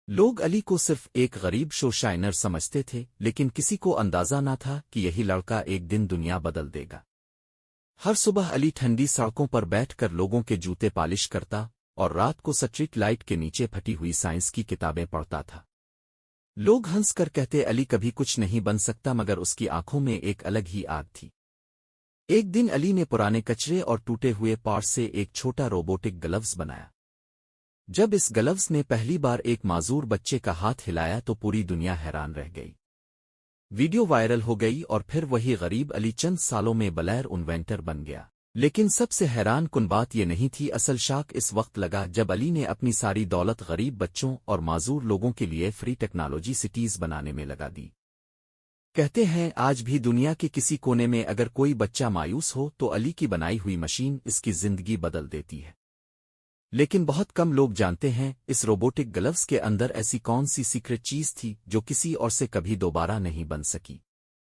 لوگ علی کو صرف ایک غریب شو شائنر سمجھتے تھے، لیکن کسی کو اندازہ نہ تھا کہ یہی لڑکا ایک دن دنیا بدل دے گا۔ ہر صبح علی ٹھنڈی سڑکوں پر بیٹھ کر لوگوں کے جوتے پالش کرتا اور رات کو سٹریٹ لائٹ کے نیچے پھٹی ہوئی سائنس کی کتابیں پڑھتا تھا۔ لوگ ہنس کر کہتے علی کبھی کچھ نہیں بن سکتا، مگر اس کی آنکھوں میں ایک الگ ہی آگ تھی۔ ایک دن علی نے پرانے کچرے اور ٹوٹے ہوئے پارٹ سے ایک چھوٹا روبوٹک گلوز بنایا۔ جب اس گلوز نے پہلی بار ایک معذور بچے کا ہاتھ ہلایا تو پوری دنیا حیران رہ گئی۔ ویڈیو وائرل ہو گئی اور پھر وہی غریب علی چند سالوں میں بلیر انوینٹر بن گیا۔ لیکن سب سے حیران کن بات یہ نہیں تھی، اصل شاک اس وقت لگا جب علی نے اپنی ساری دولت غریب بچوں اور معذور لوگوں کے لیے فری ٹیکنالوجی سٹیز بنانے میں لگا دی۔ کہتے ہیں آج بھی دنیا کے کسی کونے میں اگر کوئی بچہ مایوس ہو تو علی کی بنائی ہوئی مشین اس کی زندگی بدل دیتی ہے۔ لیکن بہت کم لوگ جانتے ہیں اس روبوٹک گلوز کے اندر ایسی کون سی سیکرٹ چیز تھی جو کسی اور سے کبھی دوبارہ نہیں بن سکی۔